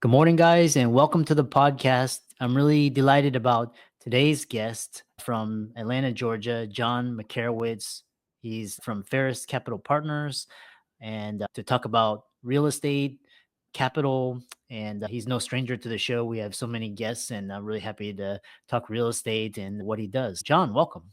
Good morning, guys, and welcome to the podcast. I'm really delighted about today's guest from Atlanta, Georgia, John Makarewicz. He's from Ferris Capital Partners, and to talk about real estate, capital, and he's no stranger to the show. We have so many guests, and I'm really happy to talk real estate and what he does. John, welcome.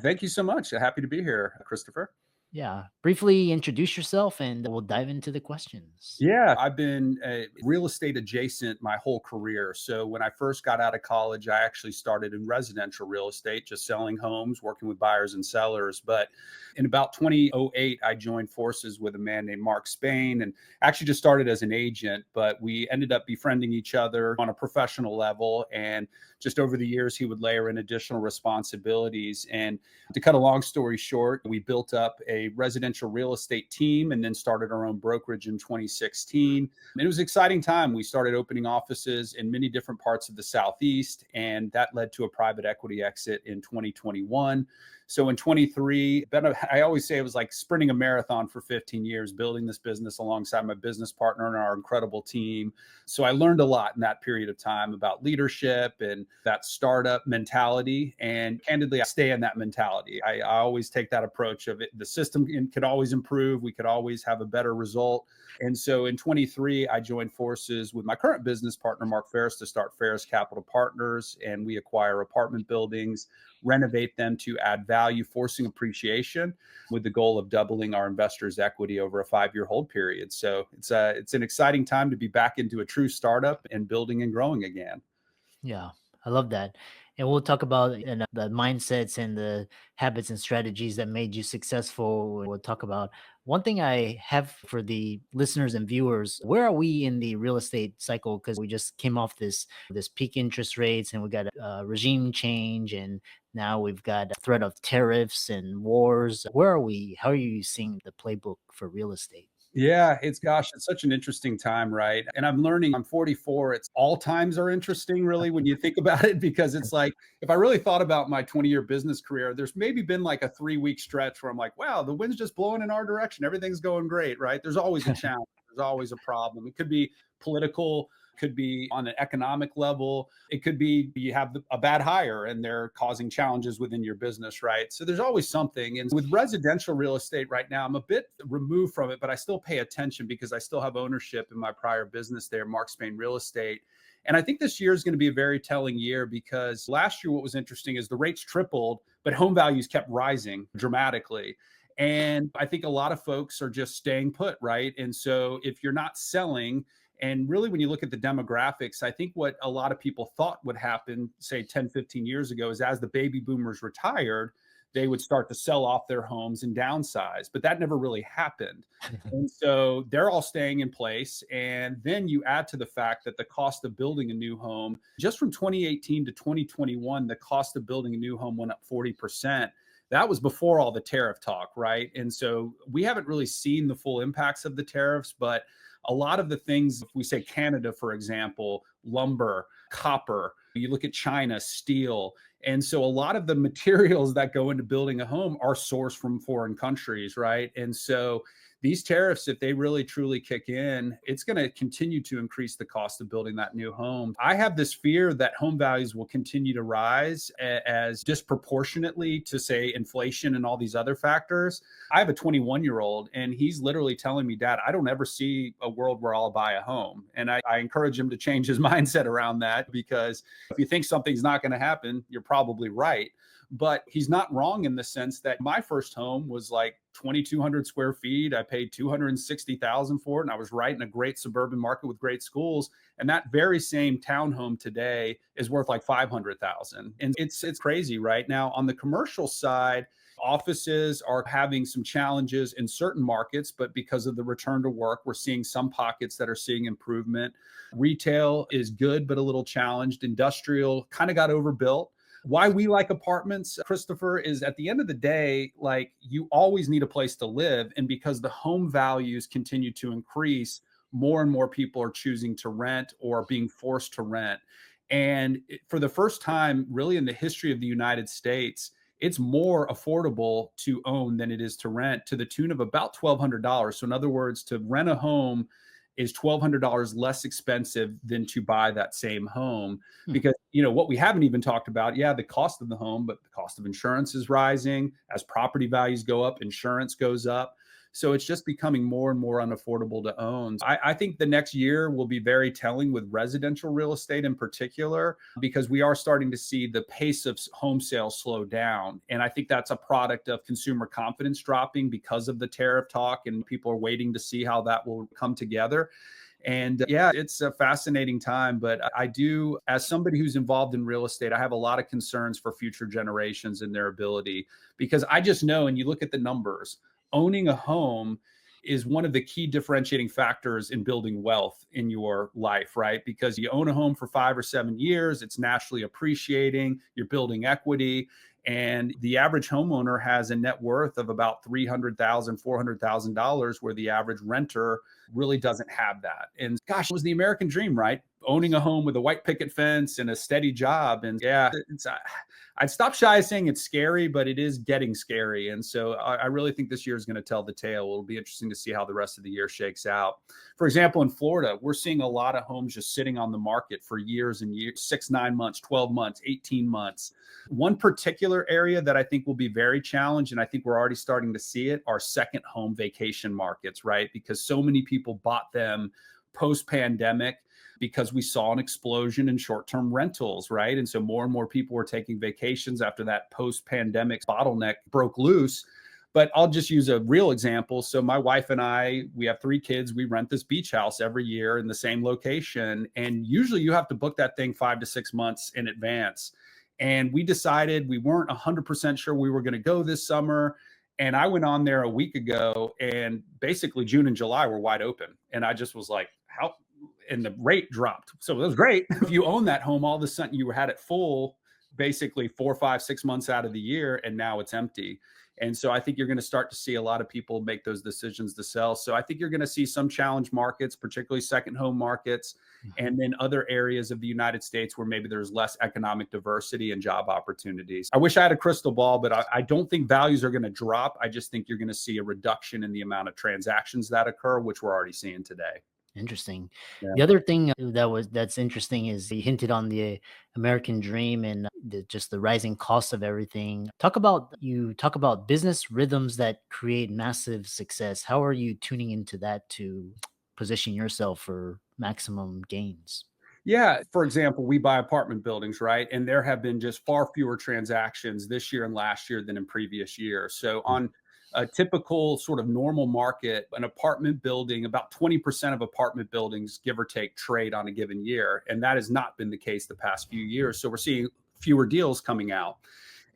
Thank you so much. Happy to be here, Christopher. Yeah, briefly introduce yourself, and we'll dive into the questions. Yeah, I've been real estate adjacent my whole career. So when I first got out of college, I actually started in residential real estate, just selling homes, working with buyers and sellers. But in about 2008, I joined forces with a man named Mark Spain and actually just started as an agent, but we ended up befriending each other on a professional level. And just over the years, he would layer in additional responsibilities. And to cut a long story short, we built up a residential real estate team and then started our own brokerage in 2016. And it was an exciting time. We started opening offices in many different parts of the Southeast, and that led to a private equity exit in 2021. So in 23, I always say it was like sprinting a marathon for 15 years, building this business alongside my business partner and our incredible team. So I learned a lot in that period of time about leadership and that startup mentality. And candidly, I stay in that mentality. I always take that approach of it. The system could always improve. We could always have a better result. And so in 23, I joined forces with my current business partner, Mark Ferris, to start Ferris Capital Partners. And we acquire apartment buildings, renovate them to add value, forcing appreciation with the goal of doubling our investors' equity over a 5-year hold period. So it's an exciting time to be back into a true startup and building and growing again. Yeah, I love that. And we'll talk about the mindsets and the habits and strategies that made you successful. We'll talk about one thing I have for the listeners and viewers. Where are we in the real estate cycle? Because we just came off this peak interest rates, and we got a regime change, and now we've got a threat of tariffs and wars. Where are we? How are you seeing the playbook for real estate? Yeah, it's such an interesting time, right? And I'm learning, I'm 44. It's all times are interesting, really, when you think about it, because it's like, if I really thought about my 20-year business career, there's maybe been like a 3-week stretch where I'm like, wow, the wind's just blowing in our direction. Everything's going great, right? There's always a challenge, there's always a problem. It could be political, could be on an economic level. It could be you have a bad hire and they're causing challenges within your business, right? So there's always something. And with residential real estate right now, I'm a bit removed from it, but I still pay attention because I still have ownership in my prior business there, Mark Spain Real Estate. And I think this year is going to be a very telling year because last year, what was interesting is the rates tripled, but home values kept rising dramatically. And I think a lot of folks are just staying put, right? And so if you're not selling, and really, when you look at the demographics, I think what a lot of people thought would happen, say 10, 15 years ago, is as the baby boomers retired, they would start to sell off their homes and downsize. But that never really happened. And so they're all staying in place. And then you add to the fact that the cost of building a new home, just from 2018 to 2021, the cost of building a new home went up 40%. That was before all the tariff talk, right? And so we haven't really seen the full impacts of the tariffs, but a lot of the things, if we say Canada, for example, lumber, copper, you look at China, steel. And so a lot of the materials that go into building a home are sourced from foreign countries, right? And so these tariffs, if they really truly kick in, it's going to continue to increase the cost of building that new home. I have this fear that home values will continue to rise as disproportionately to, say, inflation and all these other factors. I have a 21-year-old and he's literally telling me, Dad, I don't ever see a world where I'll buy a home. And I encourage him to change his mindset around that, because if you think something's not going to happen, you're probably right. But he's not wrong in the sense that my first home was like 2,200 square feet. I paid 260,000 for it, and I was right in a great suburban market with great schools. And that very same townhome today is worth like 500,000. And it's crazy right now. On the commercial side, offices are having some challenges in certain markets, but because of the return to work, we're seeing some pockets that are seeing improvement. Retail is good, but a little challenged. Industrial kind of got overbuilt. Why we like apartments, Christopher, is at the end of the day, like, you always need a place to live. And because the home values continue to increase, more and more people are choosing to rent or being forced to rent. And for the first time, really, in the history of the United States, it's more affordable to own than it is to rent, to the tune of about $1,200. So in other words, to rent a home is $1,200 less expensive than to buy that same home. Hmm. Because, what we haven't even talked about, yeah, the cost of the home, but the cost of insurance is rising. As property values go up, insurance goes up. So it's just becoming more and more unaffordable to own. I think the next year will be very telling with residential real estate in particular, because we are starting to see the pace of home sales slow down. And I think that's a product of consumer confidence dropping because of the tariff talk, and people are waiting to see how that will come together. And yeah, it's a fascinating time. But I do, as somebody who's involved in real estate, I have a lot of concerns for future generations and their ability, because I just know, and you look at the numbers, owning a home is one of the key differentiating factors in building wealth in your life, right? Because you own a home for 5 or 7 years, it's naturally appreciating, you're building equity. And the average homeowner has a net worth of about $300,000, $400,000, where the average renter really doesn't have that. And gosh, it was the American dream, right? Owning a home with a white picket fence and a steady job. And yeah, I'd stop shy of saying it's scary, but it is getting scary. And so I really think this year is going to tell the tale. It'll be interesting to see how the rest of the year shakes out. For example, in Florida, we're seeing a lot of homes just sitting on the market for years and years, 6, 9 months, 12 months, 18 months. One particular area that I think will be very challenged, and I think we're already starting to see it, are second home vacation markets, right? Because so many people bought them post-pandemic, because we saw an explosion in short-term rentals, right? And so more and more people were taking vacations after that post-pandemic bottleneck broke loose. But I'll just use a real example. So my wife and I, we have 3 kids. We rent this beach house every year in the same location. And usually you have to book that thing 5 to 6 months in advance. And we decided we weren't 100% sure we were going to go this summer. And I went on there a week ago, and basically June and July were wide open. And I just was like, how? And the rate dropped. So it was great. If you own that home, all of a sudden you had it full basically 4, 5, 6 months out of the year, and now it's empty. And so I think you're going to start to see a lot of people make those decisions to sell. So I think you're going to see some challenge markets, particularly second home markets, and then other areas of the United States where maybe there's less economic diversity and job opportunities. I wish I had a crystal ball, but I don't think values are going to drop. I just think you're going to see a reduction in the amount of transactions that occur, which we're already seeing today. Interesting. Yeah. The other thing that's interesting is you hinted on the American dream and just the rising cost of everything. You talk about business rhythms that create massive success. How are you tuning into that to position yourself for maximum gains? Yeah. For example, we buy apartment buildings, right? And there have been just far fewer transactions this year and last year than in previous years. So on a typical sort of normal market, an apartment building, about 20% of apartment buildings, give or take, trade on a given year. And that has not been the case the past few years. So we're seeing fewer deals coming out.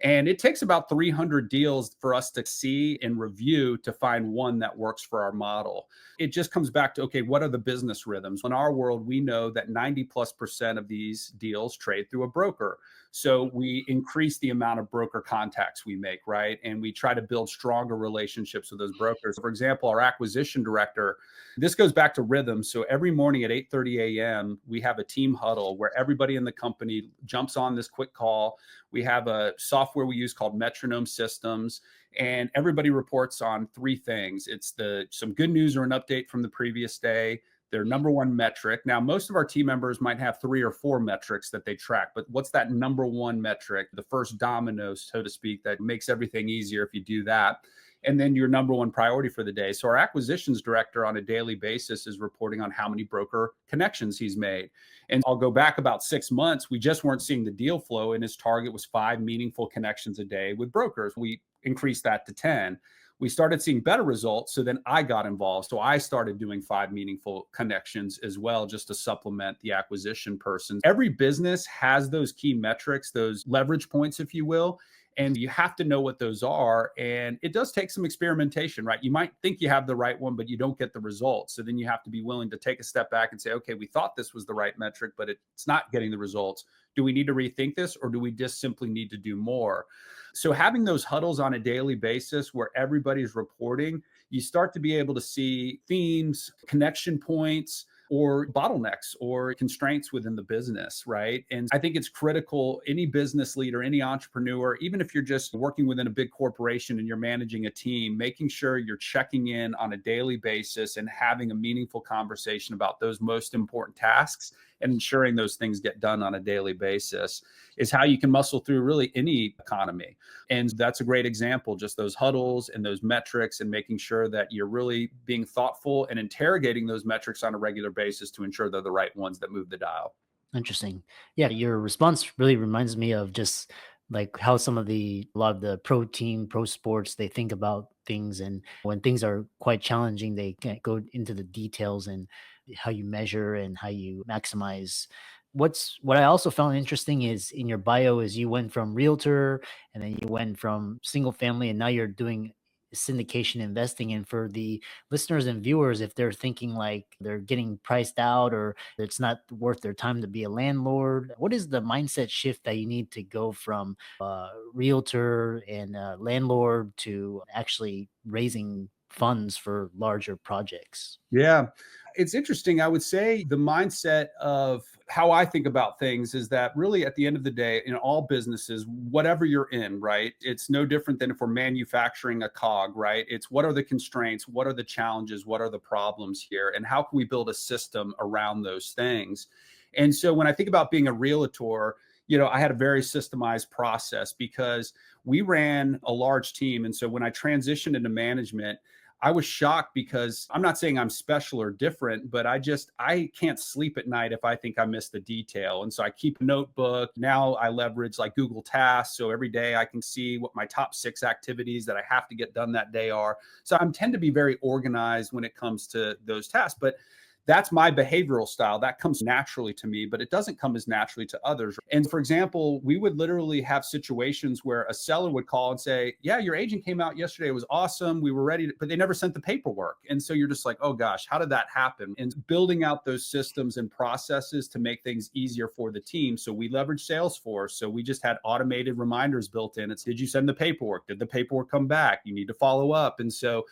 And it takes about 300 deals for us to see and review to find one that works for our model. It just comes back to, okay, what are the business rhythms? In our world, we know that 90+% of these deals trade through a broker. So we increase the amount of broker contacts we make, right? And we try to build stronger relationships with those brokers. For example, our acquisition director, this goes back to rhythm. So every morning at 8:30 a.m., we have a team huddle where everybody in the company jumps on this quick call. We have a software we use called Metronome Systems, and everybody reports on 3 things. It's some good news or an update from the previous day, their number one metric. Now, most of our team members might have 3 or 4 metrics that they track, but what's that number one metric, the first domino, so to speak, that makes everything easier if you do that? And then your number one priority for the day. So our acquisitions director on a daily basis is reporting on how many broker connections he's made. And I'll go back about 6 months. We just weren't seeing the deal flow, and his target was 5 meaningful connections a day with brokers. We increased that to 10. We started seeing better results. So then I got involved. So I started doing 5 meaningful connections as well, just to supplement the acquisition person. Every business has those key metrics, those leverage points, if you will. And you have to know what those are. And it does take some experimentation, right? You might think you have the right one, but you don't get the results. So then you have to be willing to take a step back and say, okay, we thought this was the right metric, but it's not getting the results. Do we need to rethink this, or do we just simply need to do more? So having those huddles on a daily basis where everybody's reporting, you start to be able to see themes, connection points, or bottlenecks or constraints within the business, right? And I think it's critical, any business leader, any entrepreneur, even if you're just working within a big corporation and you're managing a team, making sure you're checking in on a daily basis and having a meaningful conversation about those most important tasks and ensuring those things get done on a daily basis is how you can muscle through really any economy. And that's a great example, just those huddles and those metrics and making sure that you're really being thoughtful and interrogating those metrics on a regular basis to ensure they're the right ones that move the dial. Interesting. Yeah, your response really reminds me of just like how some of a lot of the pro team, pro sports, they think about things. And when things are quite challenging, they can't go into the details and how you measure and how you maximize. What I also found interesting is in your bio is you went from realtor and then you went from single family and now you're doing syndication investing. And for the listeners and viewers, if they're thinking like they're getting priced out or it's not worth their time to be a landlord, what is the mindset shift that you need to go from realtor and landlord to actually raising funds for larger projects? Yeah. It's interesting. I would say the mindset of how I think about things is that really at the end of the day, in all businesses, whatever you're in, right? It's no different than if we're manufacturing a cog, right? It's what are the constraints? What are the challenges? What are the problems here? And how can we build a system around those things? And so when I think about being a realtor, I had a very systemized process because we ran a large team. And so when I transitioned into management, I was shocked because I'm not saying I'm special or different, but I can't sleep at night if I think I missed a detail. And so I keep a notebook. Now I leverage like Google Tasks. So every day I can see what my top 6 activities that I have to get done that day are. So I tend to be very organized when it comes to those tasks. But that's my behavioral style. That comes naturally to me, but it doesn't come as naturally to others. And for example, we would literally have situations where a seller would call and say, yeah, your agent came out yesterday. It was awesome. We were ready, but they never sent the paperwork. And so you're just like, oh gosh, how did that happen? And building out those systems and processes to make things easier for the team. So we leverage Salesforce. So we just had automated reminders built in. It's, did you send the paperwork? Did the paperwork come back? You need to follow up. And so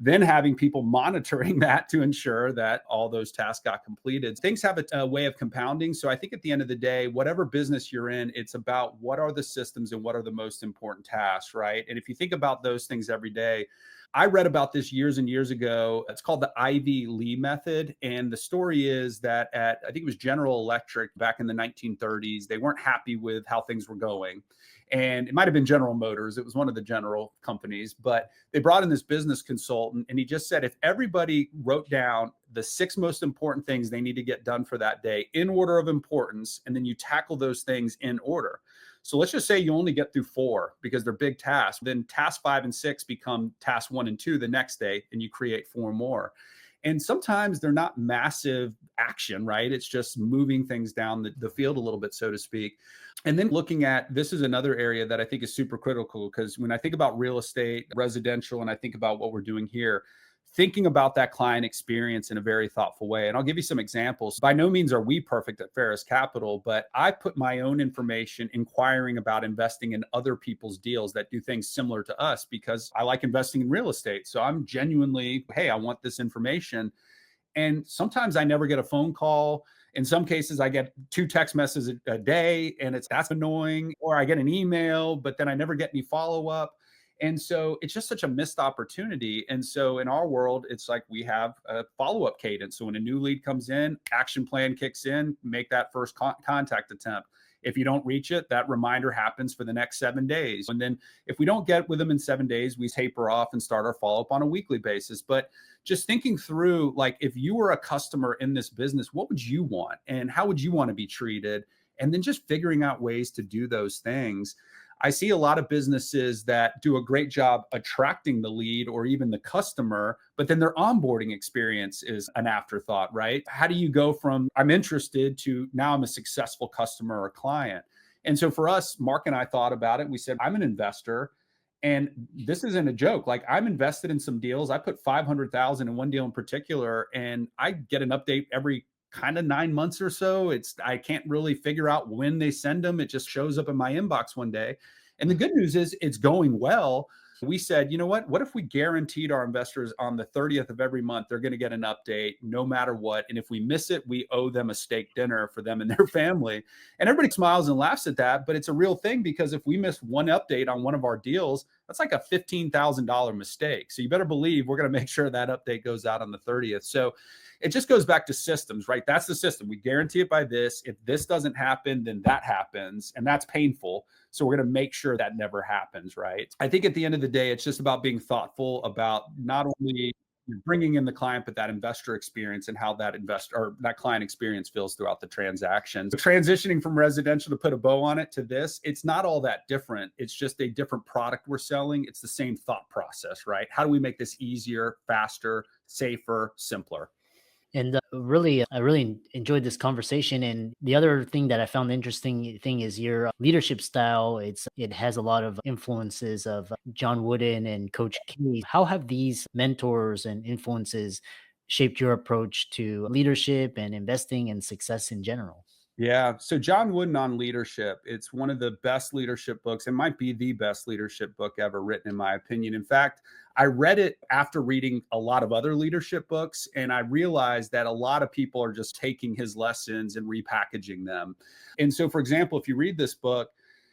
then having people monitoring that to ensure that all those tasks got completed. Things have a way of compounding. So I think at the end of the day, whatever business you're in, it's about what are the systems and what are the most important tasks, right? And if you think about those things every day, I read about this years and years ago. It's called the Ivy Lee method. And the story is that I think it was General Electric back in the 1930s, they weren't happy with how things were going. And it might have been General Motors. It was one of the general companies, but they brought in this business consultant and he just said, if everybody wrote down the 6 most important things they need to get done for that day in order of importance, and then you tackle those things in order. So let's just say you only get through 4 because they're big tasks. Then task 5 and 6 become task 1 and 2 the next day, and you create 4 more. And sometimes they're not massive action, right? It's just moving things down the field a little bit, so to speak. And then looking at, this is another area that I think is super critical, because when I think about real estate, residential, and I think about what we're doing here, thinking about that client experience in a very thoughtful way. And I'll give you some examples. By no means are we perfect at Ferris Capital, but I put my own information inquiring about investing in other people's deals that do things similar to us because I like investing in real estate. So I'm genuinely, hey, I want this information. And sometimes I never get a phone call. In some cases, I get 2 text messages a day, and that's annoying. Or I get an email, but then I never get any follow up. And so it's just such a missed opportunity. And so in our world, it's like we have a follow-up cadence. So when a new lead comes in, action plan kicks in, make that first contact attempt. If you don't reach it, that reminder happens for the next 7 days. And then if we don't get with them in 7 days, we taper off and start our follow-up on a weekly basis. But just thinking through, like, if you were a customer in this business, what would you want? And how would you want to be treated? And then just figuring out ways to do those things. I see a lot of businesses that do a great job attracting the lead or even the customer, but then their onboarding experience is an afterthought, right? How do you go from I'm interested to now I'm a successful customer or client? And so for us, Mark and I thought about it. We said, I'm an investor. And this isn't a joke. Like, I'm invested in some deals. I put 500,000 in one deal in particular, and I get an update every kind of 9 months or so. I can't really figure out when they send them. It just shows up in my inbox one day. And the good news is it's going well. We said, you know what if we guaranteed our investors on the 30th of every month, they're going to get an update no matter what. And if we miss it, we owe them a steak dinner for them and their family. And everybody smiles and laughs at that, but it's a real thing because if we miss one update on one of our deals, that's like a $15,000 mistake. So you better believe we're going to make sure that update goes out on the 30th. So it just goes back to systems, right? That's the system. We guarantee it by this. If this doesn't happen, then that happens. And that's painful. So we're going to make sure that never happens, right? I think at the end of the day, it's just about being thoughtful about not only bringing in the client, but that investor experience and how that investor or that client experience feels throughout the transaction. So transitioning from residential, to put a bow on it, to this, it's not all that different. It's just a different product we're selling. It's the same thought process, right? How do we make this easier, faster, safer, simpler? And really, I really enjoyed this conversation. And the other thing that I found interesting thing is your leadership style. It has a lot of influences of John Wooden and Coach K. How have these mentors and influences shaped your approach to leadership and investing and success in general? Yeah. So John Wooden on leadership, it's one of the best leadership books. It might be the best leadership book ever written, in my opinion. In fact, I read it after reading a lot of other leadership books, and I realized that a lot of people are just taking his lessons and repackaging them. And so, for example, if you read this book,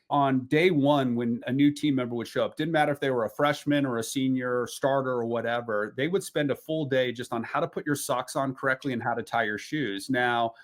on day one, when a new team member would show up, didn't matter if they were a freshman or a senior or starter or whatever, they would spend a full day just on how to put your socks on correctly and how to tie your shoes. Now,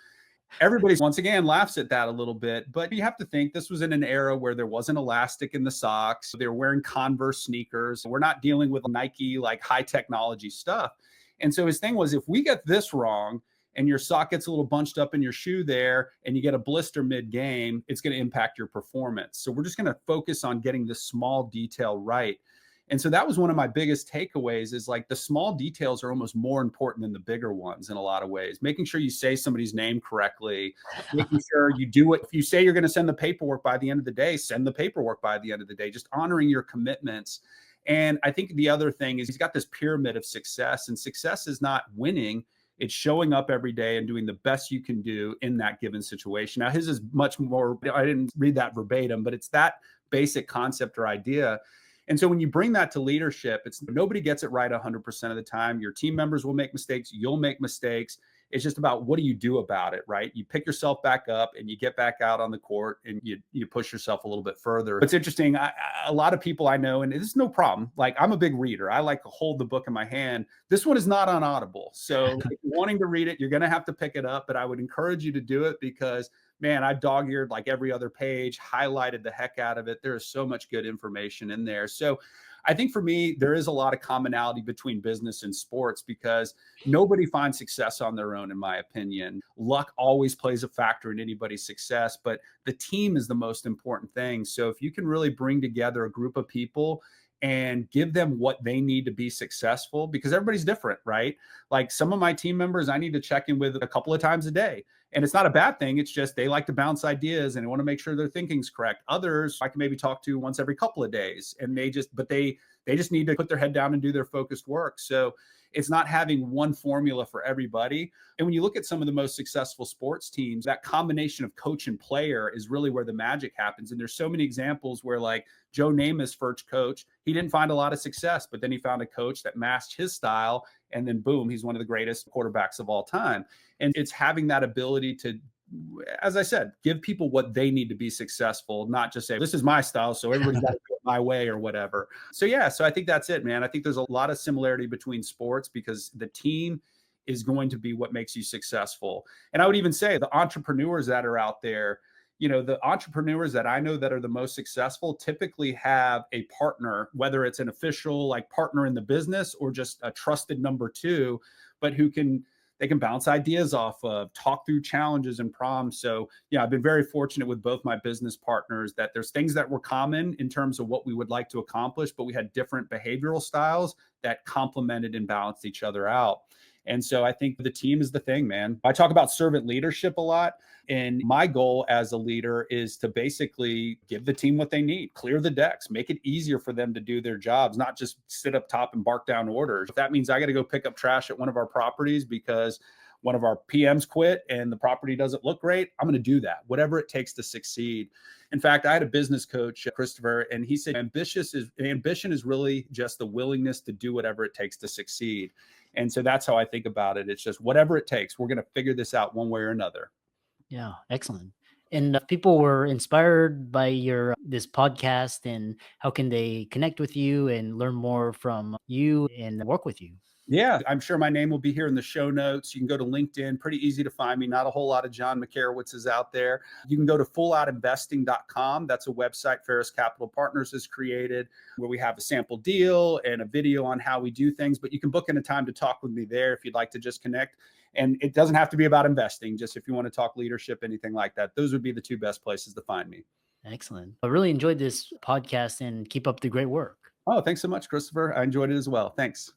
everybody once again laughs at that a little bit, but you have to think this was in an era where there wasn't elastic in the socks. They were wearing Converse sneakers. We're not dealing with Nike, like high technology stuff. And so his thing was, if we get this wrong and your sock gets a little bunched up in your shoe there and you get a blister mid game, it's going to impact your performance. So we're just going to focus on getting this small detail right. And so that was one of my biggest takeaways, is like the small details are almost more important than the bigger ones in a lot of ways. Making sure you say somebody's name correctly, making sure you do it. If you say you're going to send the paperwork by the end of the day, send the paperwork by the end of the day, just honoring your commitments. And I think the other thing is he's got this pyramid of success, and success is not winning. It's showing up every day and doing the best you can do in that given situation. Now, his is much more, I didn't read that verbatim, but it's that basic concept or idea. And so when you bring that to leadership, it's nobody gets it right 100% of the time. Your team members will make mistakes. You'll make mistakes. It's just about what do you do about it, right? You pick yourself back up and you get back out on the court and you push yourself a little bit further. It's interesting. A lot of people I know, and this is no problem. Like, I'm a big reader. I like to hold the book in my hand. This one is not on Audible. So if you're wanting to read it, you're going to have to pick it up. But I would encourage you to do it because, man, I dog-eared like every other page, highlighted the heck out of it. There is so much good information in there. So I think for me, there is a lot of commonality between business and sports because nobody finds success on their own, in my opinion. Luck always plays a factor in anybody's success, but the team is the most important thing. So if you can really bring together a group of people and give them what they need to be successful, because everybody's different, right? Like, some of my team members, I need to check in with a couple of times a day. And it's not a bad thing. It's just they like to bounce ideas and they want to make sure their thinking's correct. Others I can maybe talk to once every couple of days, and they just need to put their head down and do their focused work. So it's not having one formula for everybody. And when you look at some of the most successful sports teams, that combination of coach and player is really where the magic happens. And there's so many examples where, like, Joe Namath's first coach, he didn't find a lot of success, but then he found a coach that matched his style. And then boom, he's one of the greatest quarterbacks of all time. And it's having that ability to, as I said, give people what they need to be successful, not just say, this is my style, so everybody's got to do it my way or whatever. So yeah, so I think that's it, man. I think there's a lot of similarity between sports because the team is going to be what makes you successful. And I would even say the entrepreneurs that are out there, the entrepreneurs that I know that are the most successful typically have a partner, whether it's an official like partner in the business or just a trusted number two, but they can bounce ideas off of, talk through challenges and problems. So yeah, I've been very fortunate with both my business partners that there's things that were common in terms of what we would like to accomplish, but we had different behavioral styles that complemented and balanced each other out. And so I think the team is the thing, man. I talk about servant leadership a lot. And my goal as a leader is to basically give the team what they need, clear the decks, make it easier for them to do their jobs, not just sit up top and bark down orders. If that means I got to go pick up trash at one of our properties because one of our PMs quit and the property doesn't look great, I'm going to do that, whatever it takes to succeed. In fact, I had a business coach, Christopher, and he said ambition is really just the willingness to do whatever it takes to succeed. And so that's how I think about it. It's just whatever it takes, we're going to figure this out one way or another. Yeah, excellent. And if people were inspired by your this podcast, and how can they connect with you and learn more from you and work with you? Yeah, I'm sure my name will be here in the show notes. You can go to LinkedIn, pretty easy to find me. Not a whole lot of John Makarewicz's out there. You can go to fulloutinvesting.com. That's a website Ferris Capital Partners has created where we have a sample deal and a video on how we do things. But you can book in a time to talk with me there if you'd like to just connect. And it doesn't have to be about investing, just if you want to talk leadership, anything like that. Those would be the two best places to find me. Excellent. I really enjoyed this podcast, and keep up the great work. Oh, thanks so much, Christopher. I enjoyed it as well. Thanks.